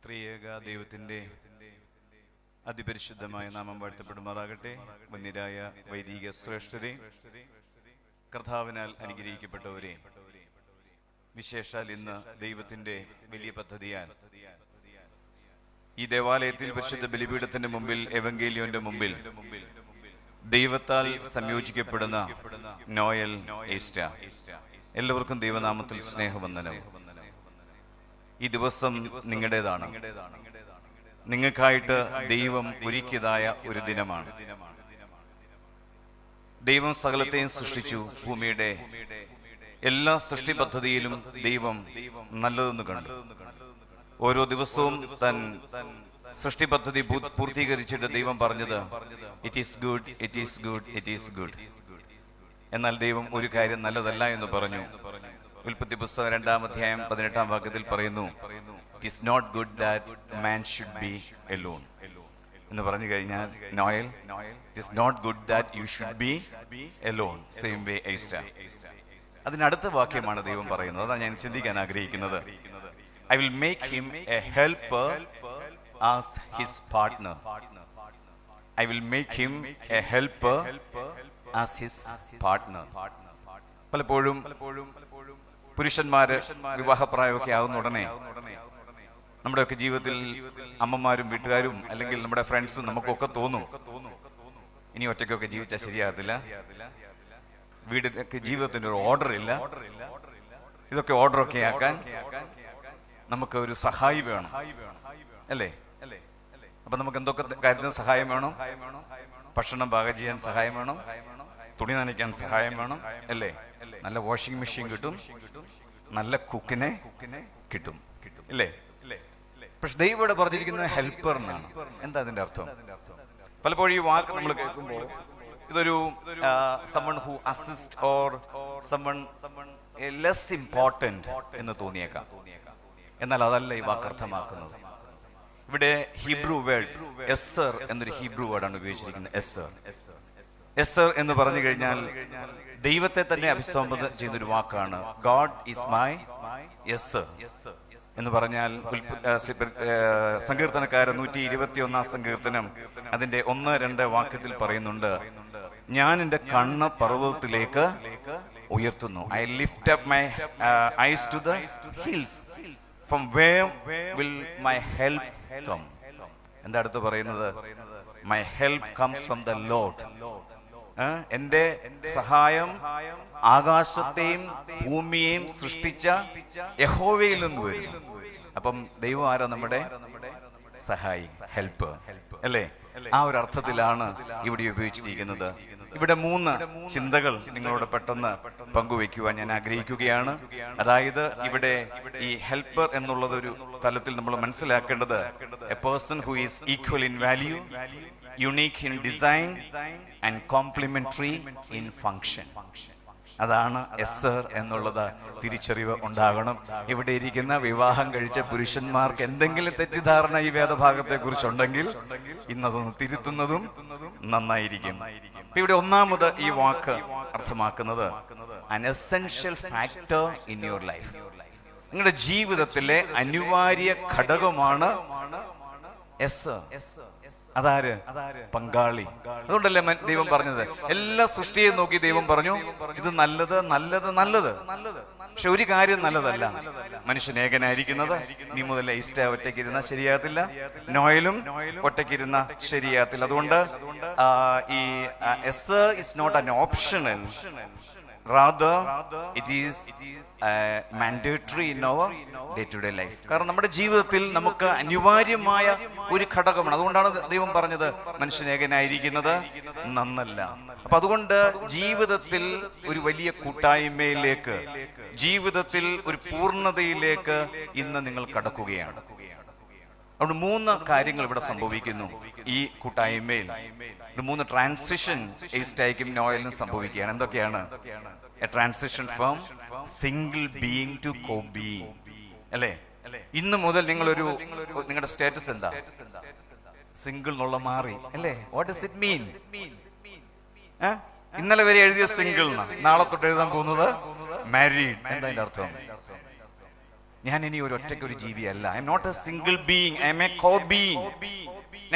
ത്രിയേക ദൈവത്തിന്റെ അതിപരിശുദ്ധമായ നാമം വാഴ്ത്തപ്പെടുമാറാകട്ടെ. വന്യരായ വൈദിക ശ്രേഷ്ഠരെ, കർത്താവിനാൽ അനുഗ്രഹിക്കപ്പെട്ടവരെ, വിശേഷാൽ ഇന്ന് ദൈവത്തിന്റെ വലിയ പദ്ധതിയാൽ ഈ ദേവാലയത്തിൽ പരിശുദ്ധ ബലിപീഠത്തിന്റെ മുമ്പിൽ, എവങ്കേലിയോന്റെ മുമ്പിൽ ദൈവത്താൽ സംയോജിക്കപ്പെടുന്ന നോയൽ ഈസ്റ്റ, എല്ലാവർക്കും ദൈവനാമത്തിൽ സ്നേഹവന്ദനം. ഈ ദിവസം നിങ്ങളുടേതാണ്. നിങ്ങൾക്കായിട്ട് ദൈവം ഒരുക്കിയതായ ഒരു ദിനമാണ്. ദൈവം സകലത്തെയും സൃഷ്ടിച്ചു. ഭൂമിയുടെ എല്ലാ സൃഷ്ടി പദ്ധതിയിലും ദൈവം നല്ലതെന്ന് കണ്ടു. ഓരോ ദിവസവും തൻ സൃഷ്ടി പദ്ധതി പൂർത്തീകരിച്ചിട്ട് ദൈവം പറഞ്ഞത് it is good, it is good, it is good. എന്നാൽ ദൈവം ഒരു കാര്യം നല്ലതല്ല എന്ന് പറഞ്ഞു. ഉൽപ്പത്തി പുസ്തകം 2-ാം അധ്യായം 18-ാം വാക്യത്തിൽ പറയുന്നു, it is not good that man should be alone എന്ന് പറഞ്ഞു കഴിഞ്ഞാൽ, Noel, it is not good that you should be alone, same way Esther. അതിനടുത്ത വാക്യമാണ് ദൈവം പറയുന്നത്. അതാണ് ഞാൻ ചിന്തിക്കാൻ ആഗ്രഹിക്കുന്നത്. I will make him a helper as his partner. I will make him a helper as his partner. പലപ്പോഴും പുരുഷന്മാര് വിവാഹപ്രായമൊക്കെ ആകുന്ന ഉടനെ നമ്മുടെയൊക്കെ ജീവിതത്തിൽ അമ്മമാരും വീട്ടുകാരും അല്ലെങ്കിൽ നമ്മുടെ ഫ്രണ്ട്സും നമുക്കൊക്കെ തോന്നും, ഇനി ഒറ്റയ്ക്കൊക്കെ ജീവിച്ചാൽ ശരിയാകത്തില്ല, വീടിനൊക്കെ ജീവിതത്തിന്റെ ഒരു ഓർഡർ ഇല്ല, ഇതൊക്കെ ഓർഡറൊക്കെ ആക്കാൻ നമുക്ക് ഒരു സഹായി വേണം, അല്ലേ? അപ്പൊ നമുക്ക് എന്തൊക്കെ കാര്യത്തിന് സഹായം വേണം? ഭക്ഷണം പാകം ചെയ്യാൻ സഹായം വേണം, തുണി നനയ്ക്കാൻ സഹായം വേണം, അല്ലേ? നല്ല വാഷിംഗ് മെഷീൻ കിട്ടും, നല്ല കുക്കിനെ കിട്ടും, അല്ലേ? പക്ഷെ ദൈവം ഇവിടെ പറഞ്ഞിരിക്കുന്നത് ഹെൽപ്പർ എന്നാണ്. എന്താ അതിന്റെ അർത്ഥം? പലപ്പോഴും ഈ വാക്ക് നമ്മൾ കേൾക്കുമ്പോൾ ഇതൊരു someone who assist or someone less important എന്ന് തോന്നിയേക്കാം. എന്നാൽ അതല്ല ഈ വാക്ക് അർത്ഥമാക്കുന്നത്. ഇവിടെ ഹീബ്രു വേർഡ് എസ്സർ എന്നൊരു ഹീബ്രു വേർഡാണ് ഉപയോഗിച്ചിരിക്കുന്നത്. എസ്സർ എന്ന് പറഞ്ഞു കഴിഞ്ഞാൽ ദൈവത്തെ തന്നെ അഭിസംബോധന ചെയ്യുന്ന ഒരു വാക്കാണ്. ഗോഡ് ഈസ് മൈ എസ്സർ എന്ന് പറഞ്ഞാൽ സങ്കീർത്തനക്കാരൻ 121-ാം സങ്കീർത്തനം അതിന്റെ 1-2 വാക്യത്തിൽ പറയുന്നുണ്ട്, ഞാൻ എന്റെ കണ്ണ് പർവ്വതത്തിലേക്ക് ഉയർത്തുന്നു. I lift up my eyes to the hills, from where will my help come. എന്താ അടുത്ത് പറയുന്നത്? My help comes from the Lord. എന്റെ സഹായം ആകാശത്തെയും ഭൂമിയെയും സൃഷ്ടിച്ച യഹോവയിൽ നിന്ന് വരും. അപ്പം ദൈവം ആരാ? നമ്മുടെ സഹായി, ഹെൽപ്പ്, അല്ലേ? ആ ഒരു അർത്ഥത്തിലാണ് ഇവിടെ ഉപയോഗിച്ചിരിക്കുന്നത്. ഇവിടെ 3 ചിന്തകൾ നിങ്ങളോട് പെട്ടെന്ന് പങ്കുവെക്കുവാൻ ഞാൻ ആഗ്രഹിക്കുകയാണ്. അതായത് ഇവിടെ ഈ ഹെൽപ്പർ എന്നുള്ളതൊരു തലത്തിൽ നമ്മൾ മനസ്സിലാക്കേണ്ടത് a person who is equal in value, unique in design and complementary in function. അതാണ് എസ്സർ എന്നുള്ളത്. തിരിച്ചറിവ് ഉണ്ടാകണം. ഇവിടെ ഇരിക്കുന്ന വിവാഹം കഴിച്ച പുരുഷന്മാർക്ക് എന്തെങ്കിലും തെറ്റിദ്ധാരണ ഈ വേദഭാഗത്തെ കുറിച്ചുണ്ടെങ്കിൽ ഇന്നതൊന്ന് തിരുത്തുന്നതും നന്നായിരിക്കും. ഇവിടെ ഒന്നാമത് ഈ വാക്ക് അർത്ഥമാക്കുന്നത് an essential factor in your life. നിങ്ങളുടെ ജീവിതത്തിലെ അനിവാര്യ ഘടകമാണ് എസ്സർ. അതാര്? പങ്കാളി. അതുകൊണ്ടല്ലേ ദൈവം പറഞ്ഞത്, എല്ലാ സൃഷ്ടിയെ നോക്കി ദൈവം പറഞ്ഞു ഇത് നല്ലത്, നല്ലത്, നല്ലത്. പക്ഷെ ഒരു കാര്യം നല്ലതല്ല, മനുഷ്യൻ ഏകനായിരിക്കുന്നത്. ഇനി മുതൽ ഈസ്റ്റ ഒറ്റയ്ക്കിരുന്ന ശരിയാകത്തില്ല, നോയലും ഒറ്റയ്ക്കിരുന്ന ശരിയാകത്തില്ല. അതുകൊണ്ട് ഈ Esther is not an optional, rather it is mandatory in our day-to-day life. കാരണം നമ്മുടെ ജീവിതത്തിൽ നമുക്ക് അനിവാര്യമായ ഒരു ഘടകമാണ്. അതുകൊണ്ടാണ് ദൈവം പറഞ്ഞത് മനുഷ്യൻ ഏകനായിരിക്കുന്നത് നന്നല്ല. അപ്പൊ അതുകൊണ്ട് ജീവിതത്തിൽ ഒരു വലിയ കൂട്ടായ്മയിലേക്ക്, ജീവിതത്തിൽ ഒരു പൂർണ്ണതയിലേക്ക് ഇന്ന് നിങ്ങൾ കടക്കുകയാണ്. അവിടെ 3 കാര്യങ്ങൾ ഇവിടെ സംഭവിക്കുന്നു. ഈ കൂട്ടായ്മയിൽ 3 ട്രാൻസിഷൻ ഈസ്റ്റയ്ക്കും നോയലിനും സംഭവിക്കുകയാണ്. എന്തൊക്കെയാണ്? A transition from single being to co being, അല്ലേ? ഇന്ന് മുതൽ നിങ്ങളുടെ സ്റ്റാറ്റസ് എന്താ? സിംഗിൾ എന്നുള്ള മാറി, അല്ലേ? What does it mean? ഇന്നലെ വരെ എഴുതിയ സിംഗിൾ, നാളെ തൊട്ട് എഴുതാൻ പോകുന്നത് മാരീഡ്. എന്താ അതിന്റെ അർത്ഥം? ഞാൻ ഇനി ഒരു ഒറ്റയ്ക്ക് ഒരു ജീവിയല്ല. I am not a single being, I am a co being.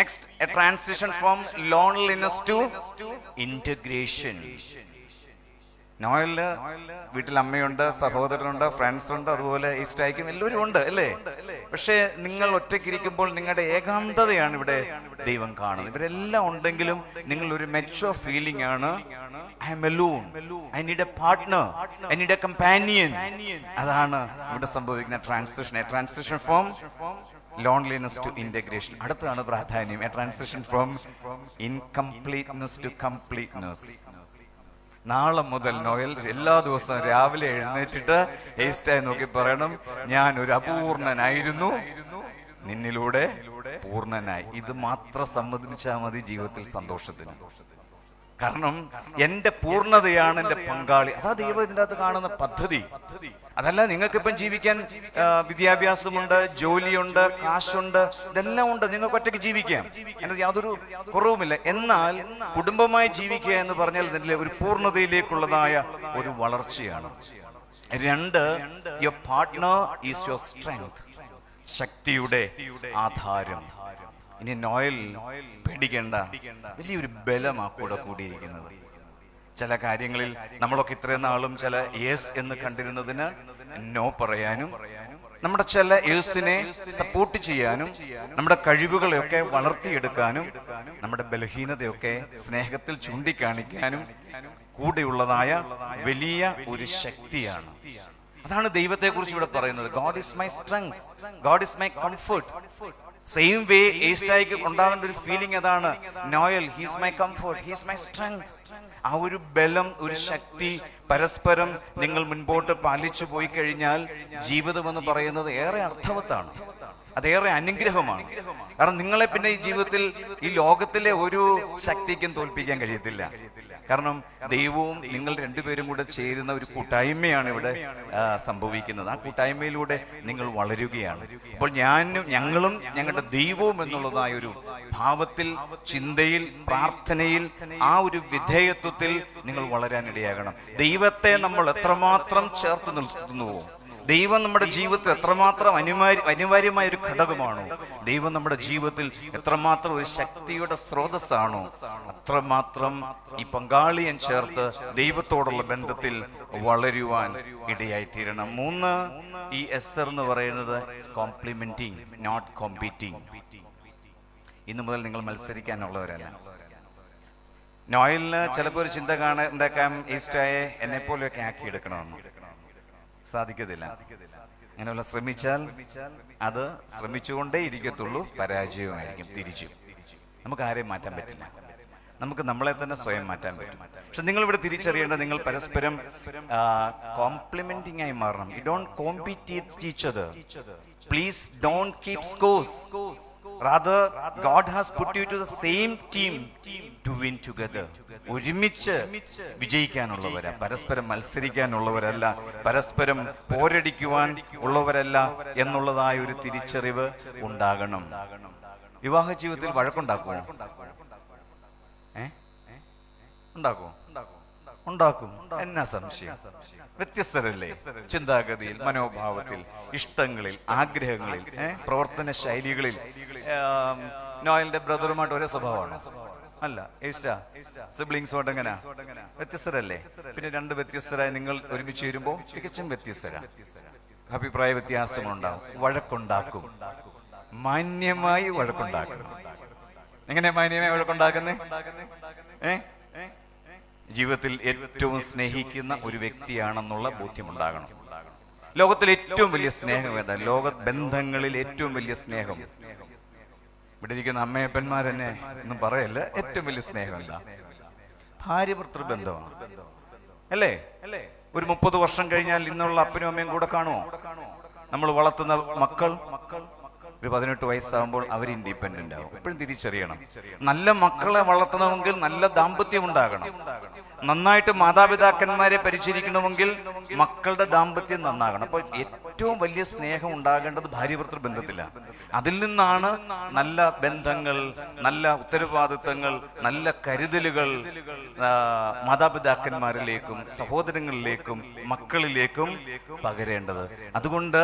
Next, a transition from loneliness to integration. നോയലിന് വീട്ടിൽ അമ്മയുണ്ട്, സഹോദരനുണ്ട്, ഫ്രണ്ട്സ് ഉണ്ട്, അതുപോലെ ഈസ്റ്റേക്കും എല്ലാവരും ഉണ്ട് അല്ലേ? പക്ഷേ നിങ്ങൾ ഒറ്റയ്ക്കിരിക്കുമ്പോൾ നിങ്ങളുടെ ഏകാന്തതയാണ് ഇവിടെ ദൈവം കാണുന്നത്. ഇവരെല്ലാം ഉണ്ടെങ്കിലും നിങ്ങൾ ഒരു മെച്ചോ ഫീലിംഗ് ആണ്. I'm alone, I need a partner, I need a companion. അതാണ് ഇവിടെ സംഭവിക്കുന്ന transition from loneliness to integration. അടുത്താണ് പ്രാധാന്യം, a transition from incompleteness to completeness. നാളെ മുതൽ നോയൽ എല്ലാ ദിവസവും രാവിലെ എഴുന്നേറ്റിട്ട് ഏസ്റ്റായി നോക്കി പറയണം, ഞാൻ ഒരു അപൂർണനായിരുന്നു, നിന്നിലൂടെ പൂർണ്ണനായി. ഇത് മാത്രം സമ്മതിച്ചാൽ മതി ജീവിതത്തിൽ സന്തോഷത്തിന്. കാരണം എന്റെ പൂർണ്ണതയാണ് എന്റെ പങ്കാളി. അതാ ദൈവം ഇതിൻ്റെ അകത്ത് കാണുന്ന പദ്ധതി. അതല്ല നിങ്ങൾക്കിപ്പം ജീവിക്കാൻ വിദ്യാഭ്യാസമുണ്ട്, ജോലിയുണ്ട്, കാശുണ്ട്, ഇതെല്ലാം ഉണ്ട്, നിങ്ങൾക്ക് ഒറ്റയ്ക്ക് ജീവിക്കാം, അതിന് യാതൊരു കുറവുമില്ല. എന്നാൽ കുടുംബമായി ജീവിക്കുക എന്ന് പറഞ്ഞാൽ ഇതിലെ ഒരു പൂർണ്ണതയിലേക്കുള്ളതായ ഒരു വളർച്ചയാണ്. രണ്ട്, your partner is your strength, ശക്തിയുടെ ആധാരം. ഇനി നോയൽ പേടിക്കേണ്ട, വലിയൊരു ബലമാ കൂടെ കൂടിയിരിക്കുന്നത്. ചില കാര്യങ്ങളിൽ നമ്മളൊക്കെ ഇത്രയും നാളും ചില യേസ് എന്ന് കണ്ടിരുന്നതിന് നോ പറയാനും, നമ്മുടെ ചില യേസിനെ സപ്പോർട്ട് ചെയ്യാനും, നമ്മുടെ കഴിവുകളെയൊക്കെ വളർത്തിയെടുക്കാനും, നമ്മുടെ ബലഹീനതയൊക്കെ സ്നേഹത്തിൽ ചൂണ്ടിക്കാണിക്കാനും കൂടെയുള്ളതായ വലിയ ഒരു ശക്തിയാണ്. അതാണ് ദൈവത്തെ കുറിച്ച് ഇവിടെ പറയുന്നത്. God is my strength, God is my comfort. Same way ഏസ്റ്റായിക്ക് ഉണ്ടാകേണ്ട ഒരു ഫീലിംഗ് അതാണ്. Noel, he's my comfort, he's my strength. ആ ഒരു ബലം, ഒരു ശക്തി പരസ്പരം നിങ്ങൾ മുൻപോട്ട് പാലിച്ചു പോയി കഴിഞ്ഞാൽ ജീവിതം എന്ന് പറയുന്നത് ഏറെ അർത്ഥവത്താണ്, അതേറെ അനുഗ്രഹമാണ്. കാരണം നിങ്ങളെ പിന്നെ ഈ ജീവിതത്തിൽ ഈ ലോകത്തിലെ ഒരു ശക്തിക്കും തോൽപ്പിക്കാൻ കഴിയത്തില്ല. കാരണം ദൈവവും നിങ്ങൾ രണ്ടുപേരും കൂടെ ചേരുന്ന ഒരു കൂട്ടായ്മയാണ് ഇവിടെ സംഭവിക്കുന്നത്. ആ കൂട്ടായ്മയിലൂടെ നിങ്ങൾ വളരുകയാണ്. അപ്പോൾ ഞങ്ങളും ഞങ്ങളുടെ ദൈവവും എന്നുള്ളതായ ഒരു ഭാവത്തിൽ, ചിന്തയിൽ, പ്രാർത്ഥനയിൽ, ആ ഒരു വിധേയത്വത്തിൽ നിങ്ങൾ വളരാനിടയാകണം. ദൈവത്തെ നമ്മൾ എത്രമാത്രം ചേർത്ത് നിർത്തുന്നുവോ, ദൈവം നമ്മുടെ ജീവിതത്തിൽ എത്രമാത്രം അനിവാര്യമായ ഒരു ഘടകമാണോ, ദൈവം നമ്മുടെ ജീവിതത്തിൽ എത്രമാത്രം ഒരു ശക്തിയുടെ സ്രോതസ്സാണോ, അത്രമാത്രം ഈ പങ്കാളിയെ ചേർത്ത് ദൈവത്തോടുള്ള ബന്ധത്തിൽ വളരുവാൻ ഇടയായിത്തീരണം. മൂന്ന്, ഈ എസ്സർ എന്ന് പറയുന്നത് കോംപ്ലിമെന്റിങ്, നോട്ട് കോമ്പീറ്റിംഗ്. ഇന്നു മുതൽ നിങ്ങൾ മത്സരിക്കാനുള്ളവരല്ല. നോയലിന് ചിലപ്പോൾ ഒരു ചിന്ത ഉണ്ടാക്കാം, ഈസ്റ്റായെ എന്നെ പോലെയൊക്കെ ആക്കിയെടുക്കണമെന്ന്. സാധിക്കത്തില്ല. അങ്ങനെയുള്ള ശ്രമിച്ചാൽ അത് ശ്രമിച്ചുകൊണ്ടേ ഇരിക്കത്തുള്ളൂ, പരാജയമായിരിക്കും തിരിച്ചു. നമുക്ക് ആരെയും മാറ്റാൻ പറ്റില്ല, നമുക്ക് നമ്മളെ തന്നെ സ്വയം മാറ്റാൻ പറ്റും. പക്ഷെ നിങ്ങൾ ഇവിടെ തിരിച്ചറിയേണ്ടത്, നിങ്ങൾ പരസ്പരം കോംപ്ലിമെന്റിംഗ് ആയി മാറണം. You don't compete each other. Please don't keep scores. Rather, God has put you to the same team to win together. ഒരുമിച്ച് വിജയിക്കാനുള്ളവരാ, പരസ്പരം മത്സരിക്കാനുള്ളവരല്ല, പരസ്പരം പോരടിക്കുവാൻ ഉള്ളവരല്ല എന്നുള്ളതായ ഒരു തിരിച്ചറിവ് ഉണ്ടാകണം. വിവാഹ ജീവിതത്തിൽ വഴക്കുണ്ടാക്കുമോ? ഉണ്ടാക്കും. എന്നാ സംശയം? വ്യത്യസ്തരല്ലേ ചിന്താഗതിയിൽ, മനോഭാവത്തിൽ, ഇഷ്ടങ്ങളിൽ, ആഗ്രഹങ്ങളിൽ, പ്രവർത്തന ശൈലികളിൽ. നോയലിന്റെ ബ്രദറുമായിട്ട് ഒരേ സ്വഭാവമാണ് അല്ല? സിബ്ലിങ്സുമായിട്ട് എങ്ങനെ വ്യത്യസ്തരല്ലേ? പിന്നെ രണ്ട് വ്യത്യസ്തരായി നിങ്ങൾ ഒരുമിച്ച് വരുമ്പോൾ തികച്ചും വ്യത്യസ്തരാ, അഭിപ്രായ വ്യത്യാസങ്ങളുണ്ടാവും, വഴക്കുണ്ടാക്കും. മാന്യമായി വഴക്കുണ്ടാക്കും. എങ്ങനെ മാന്യമായി വഴക്കുണ്ടാക്കുന്നേ? ജീവിതത്തിൽ ഏറ്റവും സ്നേഹിക്കുന്ന ഒരു വ്യക്തിയാണെന്നുള്ള ബോധ്യമുണ്ടാകണം. ലോകത്തിലെ ഏറ്റവും വലിയ സ്നേഹം ഏതാ? ലോക ബന്ധങ്ങളിൽ ഏറ്റവും വലിയ സ്നേഹം, ഇവിടെ ഇരിക്കുന്ന അമ്മയപ്പന്മാരെന്നെ ഒന്നും പറയല്ല, ഏറ്റവും വലിയ സ്നേഹം എന്താ? ഭാര്യ ഭർത്തൃ ബന്ധമാണ് അല്ലേ? ഒരു 30 വർഷം കഴിഞ്ഞാൽ ഇന്നുള്ള അപ്പനും അമ്മയും കൂടെ കാണുമോ? നമ്മൾ വളർത്തുന്ന മക്കൾ ഒരു 18 വയസ്സാകുമ്പോൾ അവർ ഇൻഡിപെൻഡന്റ് ആവും. എപ്പോഴും തിരിച്ചറിയണം, നല്ല മക്കളെ വളർത്തണമെങ്കിൽ നല്ല ദാമ്പത്യം ഉണ്ടാകണം. നന്നായിട്ട് മാതാപിതാക്കന്മാരെ പരിചരിക്കണമെങ്കിൽ മക്കളുടെ ദാമ്പത്യം നന്നാകണം. അപ്പോൾ ഏറ്റവും വലിയ സ്നേഹം ഉണ്ടാകേണ്ടത് ഭാര്യ-ഭർത്തൃ ബന്ധത്തിലാണ്. അതിൽ നിന്നാണ് നല്ല ബന്ധങ്ങൾ, നല്ല ഉത്തരവാദിത്തങ്ങൾ, നല്ല കരുതലുകൾ മാതാപിതാക്കന്മാരിലേക്കും സഹോദരങ്ങളിലേക്കും മക്കളിലേക്കും പകരേണ്ടത്. അതുകൊണ്ട്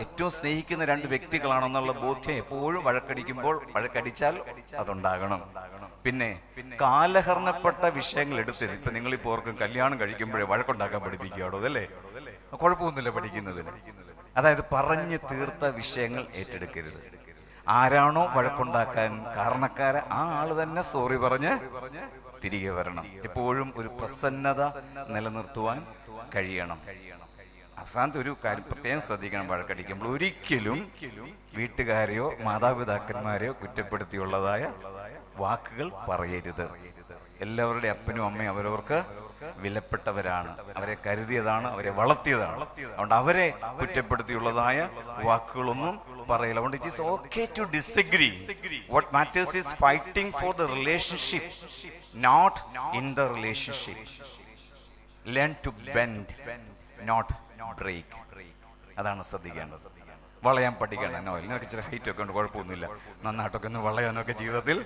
ഏറ്റവും സ്നേഹിക്കുന്ന രണ്ട് വ്യക്തികളാണെന്നുള്ള ബോധ്യം എപ്പോഴും വഴക്കടിച്ചാൽ അതുണ്ടാകണം. പിന്നെ കാലഹരണപ്പെട്ട വിഷയങ്ങൾ എടുത്ത്, ഇപ്പൊ നിങ്ങളിപ്പോ ഓർക്കും കല്യാണം കഴിക്കുമ്പോഴേ വഴക്കുണ്ടാക്കാൻ പഠിപ്പിക്കുകയാണോ? അതല്ലേ, കുഴപ്പമൊന്നുമില്ല പഠിക്കുന്നതിന്. അതായത് പറഞ്ഞു തീർത്ത വിഷയങ്ങൾ ഏറ്റെടുക്കരുത്. ആരാണോ വഴക്കുണ്ടാക്കാൻ കാരണക്കാരെ ആ ആള് തന്നെ സോറി പറഞ്ഞ് തിരികെ വരണം. എപ്പോഴും ഒരു പ്രസന്നത നിലനിർത്തുവാൻ കഴിയണം. അവസാനത്തെ ഒരു കാര്യം പ്രത്യേകം ശ്രദ്ധിക്കണം, വഴക്കടിക്കുമ്പോൾ ഒരിക്കലും വീട്ടുകാരെയോ മാതാപിതാക്കന്മാരെയോ കുറ്റപ്പെടുത്തിയുള്ളതായ വാക്കുകൾ പറയരുത്. എല്ലാവരുടെ അപ്പനും അമ്മയും അവരവർക്ക് വിലപ്പെട്ടവരാണ്, അവരെ കരുതിയതാണ്, അവരെ വളർത്തിയതാണ്. അതുകൊണ്ട് അവരെ കുറ്റപ്പെടുത്തിയുള്ളതായ വാക്കുകളൊന്നും പറയില്ല. അതുകൊണ്ട് it is okay to disagree. What matters is fighting for the relationship, not in the relationship. Learn to bend, not break. അതാണ് ശ്രദ്ധിക്കേണ്ടത്. വളയാൻ പഠിക്കണം. ഇതിനൊക്കെ ഇച്ചിരി ഹൈറ്റ് ഒക്കെ ഉണ്ട്, കുഴപ്പമൊന്നുമില്ല. നന്നായിട്ടൊക്കെ ഒന്ന് വളയാനൊക്കെ ജീവിതത്തിൽ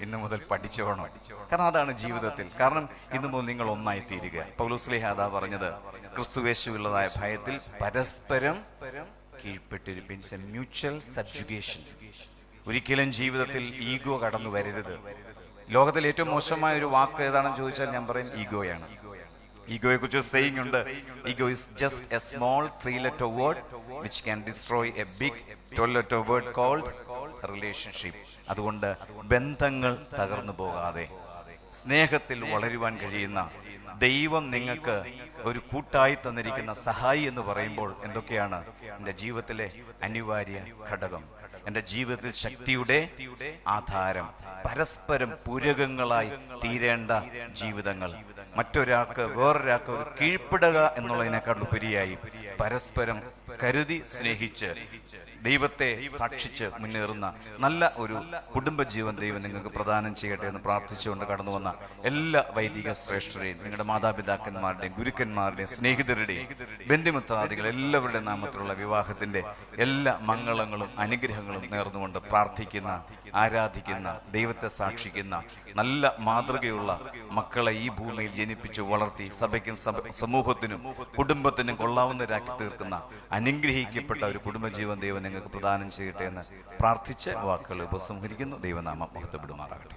ഇന്നു മുതൽ പഠിച്ചോണം. കാരണം അതാണ് ജീവിതത്തിൽ. കാരണം ഇന്നു മുതൽ നിങ്ങൾ ഒന്നായി തീരുക. പൗലോസ്ലീഹ അതാ പറഞ്ഞത്, ക്രിസ്തുയേശുവിലുള്ളതായ ഭയത്തിൽ പരസ്പരം കീഴ്പ്പെട്ടിരിപ്പിൻ. Mutual subjugation. ഒരിക്കലും ജീവിതത്തിൽ ഈഗോ കടന്നു വരരുത്. ലോകത്തിൽ ഏറ്റവും മോശമായ ഒരു വാക്ക് ഏതാണെന്ന് ചോദിച്ചാൽ ഞാൻ പറയും ഈഗോയാണ്. ഈഗോയെ കുറിച്ച് സെയിങ് ഉണ്ട്, ego is just A small 3-letter word which can destroy a big 12-letter word called relationship. അതുകൊണ്ട് ബന്ധങ്ങൾ തകർന്നു പോകാതെ സ്നേഹത്തിൽ വളരുവാൻ കഴിയുന്ന ദൈവം നിങ്ങൾക്ക് ഒരു കൂട്ടായി തന്നിരിക്കുന്ന സഹായി എന്ന് പറയുമ്പോൾ എന്തൊക്കെയാണ് എൻ്റെ ജീവിതത്തിലെ അനിവാര്യ ഘടകം? എൻ്റെ ജീവിതത്തിൽ ശക്തിയുടെ ആധാരം, പരസ്പരം പൂരകങ്ങളായി തീരേണ്ട ജീവിതങ്ങൾ, മറ്റൊരാൾക്ക് വേറൊരാൾക്ക് ഒരു കീഴ്പ്പെടുക എന്നുള്ളതിനേക്കാൾ ഉപരിയായി പരസ്പരം കരുതി സ്നേഹിച്ച് ദൈവത്തെ സാക്ഷിച്ച് മുന്നേറുന്ന നല്ല ഒരു കുടുംബജീവൻ ദൈവം നിങ്ങൾക്ക് പ്രദാനം ചെയ്യട്ടെ എന്ന് പ്രാർത്ഥിച്ചുകൊണ്ട് കടന്നു വന്ന എല്ലാ വൈദിക ശ്രേഷ്ഠരെയും, നിങ്ങളുടെ മാതാപിതാക്കന്മാരുടെയും ഗുരുക്കന്മാരുടെയും സ്നേഹിതരുടെയും ബന്ധുമിത്രാദികൾ എല്ലാവരുടെയും നാമത്തിലുള്ള വിവാഹത്തിന്റെ എല്ലാ മംഗളങ്ങളും അനുഗ്രഹങ്ങളും നേർന്നുകൊണ്ട് പ്രാർത്ഥിക്കുന്ന, ആരാധിക്കുന്ന, ദൈവത്തെ സാക്ഷിക്കുന്ന നല്ല മാതൃകയുള്ള മക്കളെ ഈ ഭൂമിയിൽ ജനിപ്പിച്ചു വളർത്തി സഭയ്ക്കും സമൂഹത്തിനും കുടുംബത്തിനും കൊള്ളാവുന്നവരാക്കി തീർക്കുന്ന അനുഗ്രഹിക്കപ്പെട്ട ഒരു കുടുംബജീവൻ ദൈവം നിങ്ങൾക്ക് പ്രദാനം ചെയ്യട്ടെ എന്ന് പ്രാർത്ഥിച്ച് വാക്കുകൾ ഉപസംഹരിക്കുന്നു. ദൈവനാമം മഹത്വപ്പെടുമാറാകട്ടെ.